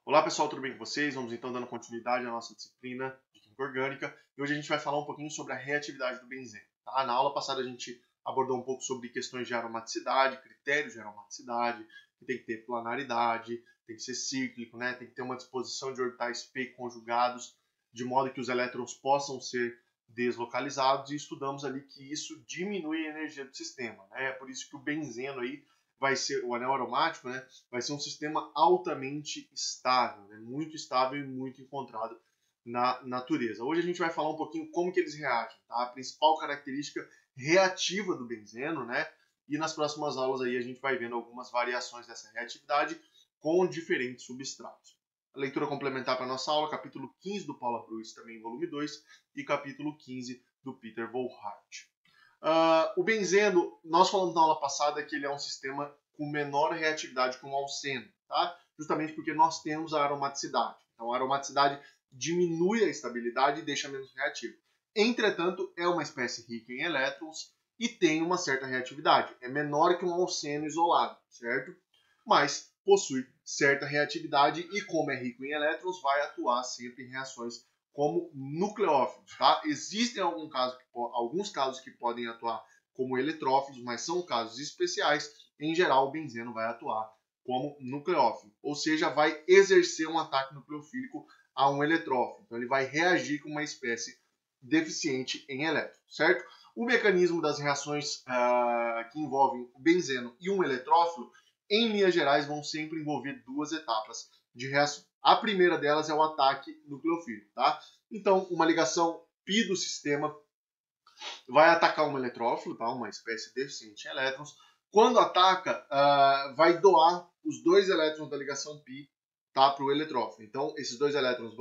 Olá pessoal, tudo bem com vocês? Vamos então dando continuidade à nossa disciplina de Química Orgânica e hoje a gente vai falar um pouquinho sobre a reatividade do benzeno. Tá? Na aula passada a gente abordou um pouco sobre questões de aromaticidade, critérios de aromaticidade, que tem que ter planaridade, tem que ser cíclico, né? Tem que ter uma disposição de orbitais P conjugados, de modo que os elétrons possam ser deslocalizados e estudamos ali que isso diminui a energia do sistema. Né? É por isso que o benzeno aí vai ser, o anel aromático, né, vai ser um sistema altamente estável, né, muito estável e muito encontrado na natureza. Hoje a gente vai falar um pouquinho como que eles reagem, tá? A principal característica reativa do benzeno, né? E nas próximas aulas aí a gente vai vendo algumas variações dessa reatividade com diferentes substratos. A leitura complementar para a nossa aula, capítulo 15 do Paula Cruz, também volume 2, e capítulo 15 do Peter Volhard. O benzeno, nós falamos na aula passada que ele é um sistema com menor reatividade que um alceno, tá? Justamente porque nós temos a aromaticidade. Então, a aromaticidade diminui a estabilidade e deixa menos reativo. Entretanto, é uma espécie rica em elétrons e tem uma certa reatividade. É menor que um alceno isolado, certo? Mas possui certa reatividade e, como é rico em elétrons, vai atuar sempre em reações como nucleófilos, tá? Existem alguns casos que podem atuar como eletrófilos, mas são casos especiais. Em geral, o benzeno vai atuar como nucleófilo, ou seja, vai exercer um ataque nucleofílico a um eletrófilo. Então, ele vai reagir com uma espécie deficiente em elétrons, certo? O mecanismo das reações que envolvem o benzeno e um eletrófilo, em linhas gerais, vão sempre envolver duas etapas de reação. A primeira delas é o ataque nucleofílico, tá? Então, uma ligação π do sistema vai atacar um eletrófilo, tá? Uma espécie deficiente em elétrons. Quando ataca, vai doar os dois elétrons da ligação π, tá? Para o eletrófilo. Então, esses dois elétrons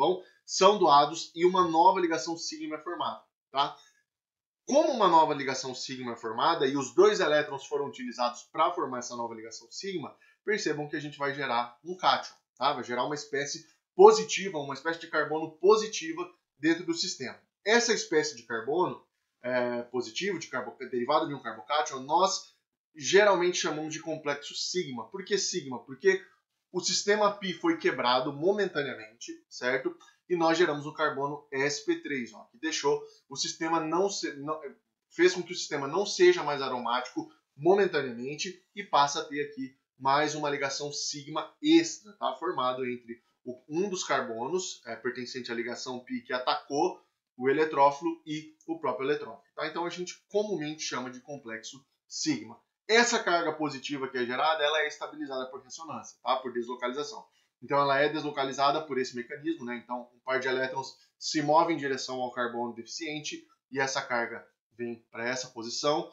são doados e uma nova ligação sigma é formada, tá? Como uma nova ligação sigma é formada e os dois elétrons foram utilizados para formar essa nova ligação sigma, percebam que a gente vai gerar um cátion. Tá? Vai gerar uma espécie positiva, uma espécie de carbono positiva dentro do sistema. Essa espécie de carbono positivo, derivado de um carbocátion, nós geralmente chamamos de complexo sigma. Por que sigma? Porque o sistema π foi quebrado momentaneamente, certo? E nós geramos o carbono sp3, ó, que deixou o sistema fez com que o sistema não seja mais aromático momentaneamente e passa a ter aqui mais uma ligação sigma extra, tá? Formado entre um dos carbonos pertencente à ligação π que atacou o eletrófilo e o próprio eletrófilo. Tá? Então a gente comumente chama de complexo sigma. Essa carga positiva que é gerada, ela é estabilizada por ressonância, tá? Por deslocalização. Então ela é deslocalizada por esse mecanismo, né? Então um par de elétrons se move em direção ao carbono deficiente e essa carga vem para essa posição.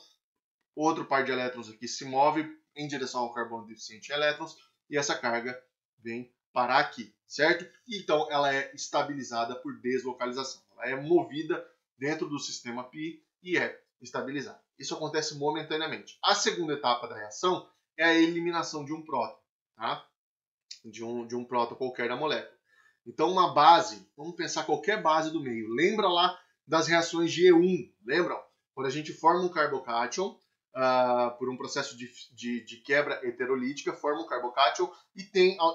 Outro par de elétrons aqui se move em direção ao carbono deficiente em elétrons e essa carga vem para aqui, certo? Então ela é estabilizada por deslocalização. Ela é movida dentro do sistema π e é estabilizada. Isso acontece momentaneamente. A segunda etapa da reação é a eliminação de um próton, tá? De um próton qualquer da molécula. Então uma base, vamos pensar qualquer base do meio. Lembra lá das reações de E1, lembram? Quando a gente forma um carbocátion, por um processo de quebra heterolítica, forma um carbocátion e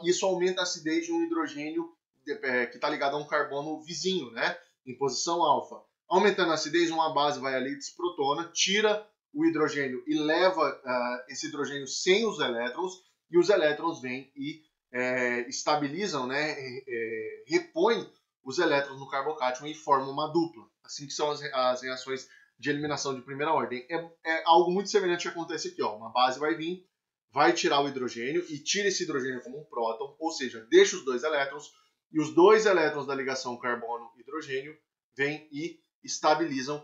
isso aumenta a acidez de um hidrogênio que está ligado a um carbono vizinho, né? Em posição alfa. Aumentando a acidez, uma base vai ali, desprotona, tira o hidrogênio e leva esse hidrogênio sem os elétrons, e os elétrons vêm e estabilizam, né? Repõem os elétrons no carbocátion e formam uma dupla. Assim que são as reações de eliminação de primeira ordem. É algo muito semelhante que acontece aqui. Ó. Uma base vai vir, vai tirar o hidrogênio e tira esse hidrogênio como um próton, ou seja, deixa os dois elétrons, e os dois elétrons da ligação carbono-hidrogênio vêm e estabilizam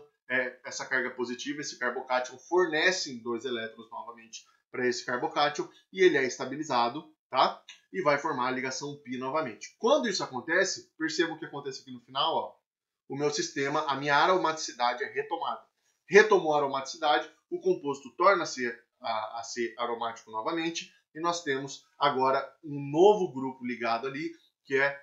essa carga positiva. Esse carbocátion fornece dois elétrons novamente para esse carbocátion e ele é estabilizado, tá? E vai formar a ligação π novamente. Quando isso acontece, perceba o que acontece aqui no final, ó. O meu sistema, a minha aromaticidade é retomada. Retomou a aromaticidade, o composto torna a ser aromático novamente e nós temos agora um novo grupo ligado ali, que é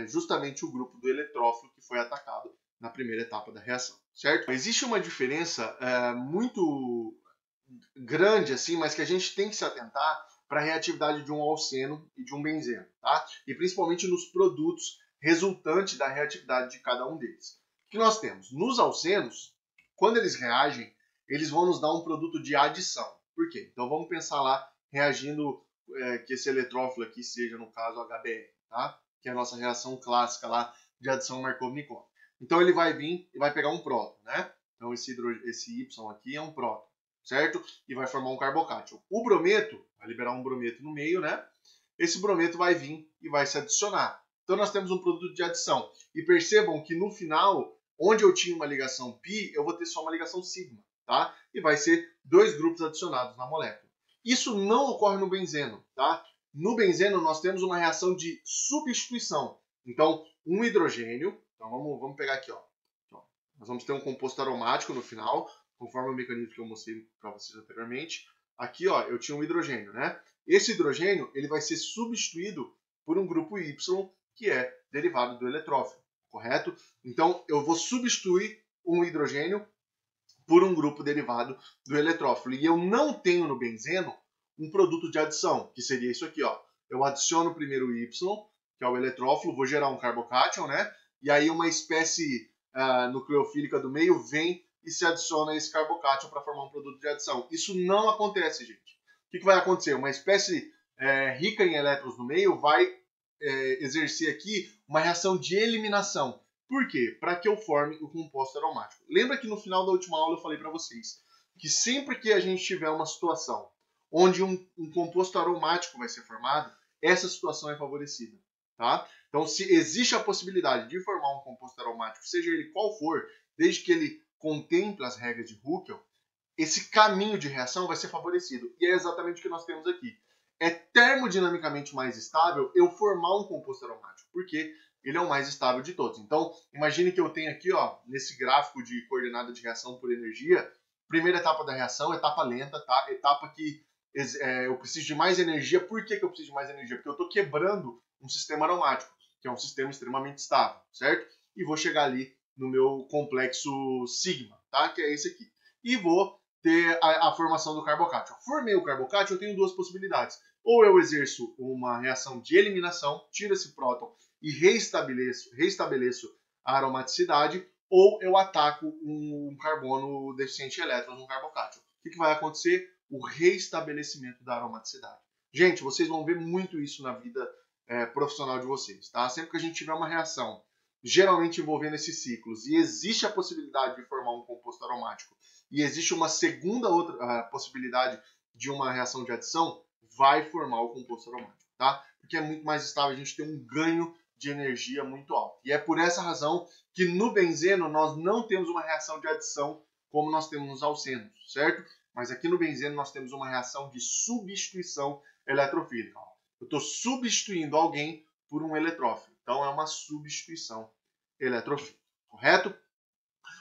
justamente o grupo do eletrófilo que foi atacado na primeira etapa da reação, certo? Existe uma diferença muito grande, assim, mas que a gente tem que se atentar para a reatividade de um alceno e de um benzeno, tá? E principalmente nos produtos resultantes da reatividade de cada um deles. O que nós temos? Nos alcenos, quando eles reagem, eles vão nos dar um produto de adição. Por quê? Então vamos pensar lá, reagindo que esse eletrófilo aqui seja, no caso, HBr, tá? Que é a nossa reação clássica lá de adição Markov-Nikodym. Então ele vai vir e vai pegar um próton, né? Então esse Y aqui é um próton, certo? E vai formar um carbocátion. O brometo, vai liberar um brometo no meio, né? Esse brometo vai vir e vai se adicionar. Então nós temos um produto de adição. E percebam que no final, onde eu tinha uma ligação π, eu vou ter só uma ligação sigma, tá? E vai ser 2 grupos adicionados na molécula. Isso não ocorre no benzeno, tá? No benzeno nós temos uma reação de substituição. Então, um hidrogênio, então vamos pegar aqui, ó. Nós vamos ter um composto aromático no final, conforme o mecanismo que eu mostrei para vocês anteriormente. Aqui, ó, eu tinha um hidrogênio, né? Esse hidrogênio, ele vai ser substituído por um grupo Y, que é derivado do eletrófilo, correto? Então, eu vou substituir um hidrogênio por um grupo derivado do eletrófilo. E eu não tenho no benzeno um produto de adição, que seria isso aqui, ó. Eu adiciono primeiro o Y, que é o eletrófilo, vou gerar um carbocátion, né? E aí uma espécie nucleofílica do meio vem e se adiciona esse carbocátion para formar um produto de adição. Isso não acontece, gente. O que vai acontecer? Uma espécie rica em elétrons no meio vai exercer aqui uma reação de eliminação. Por quê? Para que eu forme o composto aromático. Lembra que no final da última aula eu falei para vocês que sempre que a gente tiver uma situação onde um composto aromático vai ser formado, essa situação é favorecida, tá? Então, se existe a possibilidade de formar um composto aromático, seja ele qual for, desde que ele contemple as regras de Huckel, esse caminho de reação vai ser favorecido. E é exatamente o que nós temos aqui. É termodinamicamente mais estável eu formar um composto aromático, porque ele é o mais estável de todos. Então, imagine que eu tenho aqui, ó, nesse gráfico de coordenada de reação por energia, primeira etapa da reação, etapa lenta, tá? Etapa que eu preciso de mais energia. Por que eu preciso de mais energia? Porque eu estou quebrando um sistema aromático, que é um sistema extremamente estável, certo? E vou chegar ali no meu complexo sigma, tá? Que é esse aqui. E vou ter a formação do carbocátion. Formei o carbocátion, eu tenho duas possibilidades. Ou eu exerço uma reação de eliminação, tiro esse próton e reestabeleço a aromaticidade, ou eu ataco um carbono deficiente em elétrons, um carbocátion. O que vai acontecer? O reestabelecimento da aromaticidade. Gente, vocês vão ver muito isso na vida profissional de vocês, tá? Sempre que a gente tiver uma reação, geralmente envolvendo esses ciclos, e existe a possibilidade de formar um composto aromático, e existe uma segunda possibilidade de uma reação de adição, vai formar o composto aromático, tá? Porque é muito mais estável, a gente tem um ganho de energia muito alto. E é por essa razão que no benzeno nós não temos uma reação de adição como nós temos nos alcenos, certo? Mas aqui no benzeno nós temos uma reação de substituição eletrofílica. Eu estou substituindo alguém por um eletrófilo. Então é uma substituição eletrofílica, correto?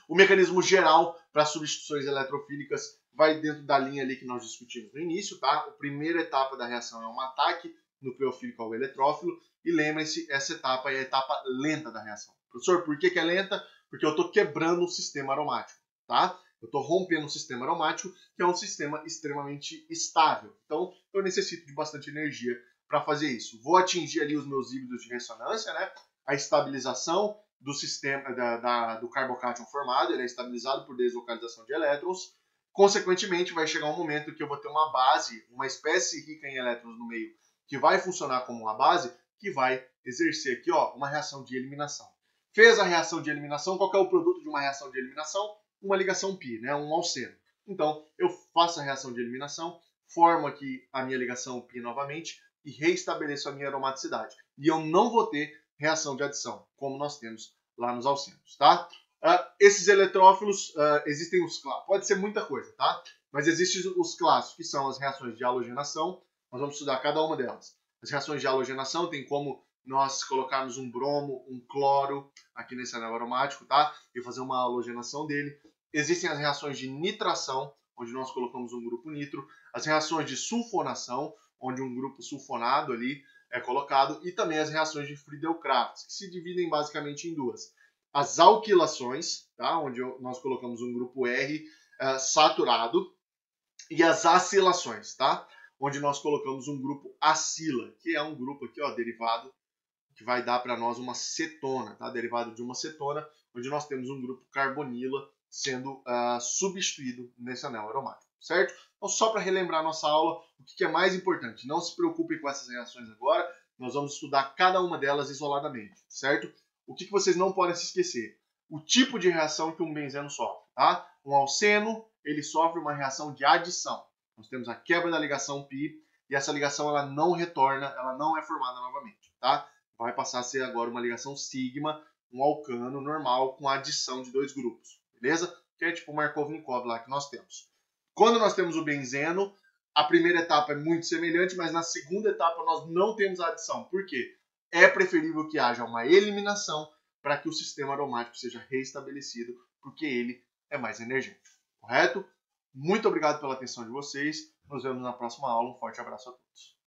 O mecanismo geral para substituições eletrofílicas vai dentro da linha ali que nós discutimos no início, tá? A primeira etapa da reação é um ataque nucleofílico ao eletrófilo. E lembrem-se, essa etapa é a etapa lenta da reação. Professor, por que é lenta? Porque eu estou quebrando o sistema aromático, tá? Eu estou rompendo um sistema aromático, que é um sistema extremamente estável. Então, eu necessito de bastante energia para fazer isso. Vou atingir ali os meus híbridos de ressonância, né? A estabilização do sistema do carbocátion formado, ele é estabilizado por deslocalização de elétrons. Consequentemente, vai chegar um momento que eu vou ter uma base, uma espécie rica em elétrons no meio, que vai funcionar como uma base, que vai exercer aqui, ó, uma reação de eliminação. Fez a reação de eliminação, qual que é o produto de uma reação de eliminação? Uma ligação π, né? Um alceno. Então, eu faço a reação de eliminação, formo aqui a minha ligação π novamente e reestabeleço a minha aromaticidade. E eu não vou ter reação de adição, como nós temos lá nos alcenos, tá? Esses eletrófilos, existem os clássicos, pode ser muita coisa, tá? Mas existem os clássicos, que são as reações de halogenação. Nós vamos estudar cada uma delas. As reações de halogenação tem como nós colocarmos um bromo, um cloro aqui nesse anel aromático, tá? E fazer uma halogenação dele. Existem as reações de nitração, onde nós colocamos um grupo nitro. As reações de sulfonação, onde um grupo sulfonado ali é colocado. E também as reações de Friedel-Crafts, que se dividem basicamente em duas. As alquilações, tá? Onde nós colocamos um grupo R saturado. E as acilações, tá? onde nós colocamos um grupo acila, que é um grupo aqui, ó, derivado, que vai dar para nós uma cetona, tá? Derivado de uma cetona, onde nós temos um grupo carbonila sendo substituído nesse anel aromático, certo? Então, só para relembrar nossa aula, o que é mais importante, não se preocupe com essas reações agora, nós vamos estudar cada uma delas isoladamente, certo? O que vocês não podem se esquecer? O tipo de reação que um benzeno sofre, tá? Um alceno, ele sofre uma reação de adição. Nós temos a quebra da ligação π, e essa ligação ela não retorna, ela não é formada novamente, tá? Vai passar a ser agora uma ligação sigma, um alcano normal com a adição de dois grupos, beleza? Que é tipo o Markovnikov lá que nós temos. Quando nós temos o benzeno, a primeira etapa é muito semelhante, mas na segunda etapa nós não temos a adição. Por quê? É preferível que haja uma eliminação para que o sistema aromático seja restabelecido, porque ele é mais energético, correto? Muito obrigado pela atenção de vocês. Nos vemos na próxima aula. Um forte abraço a todos.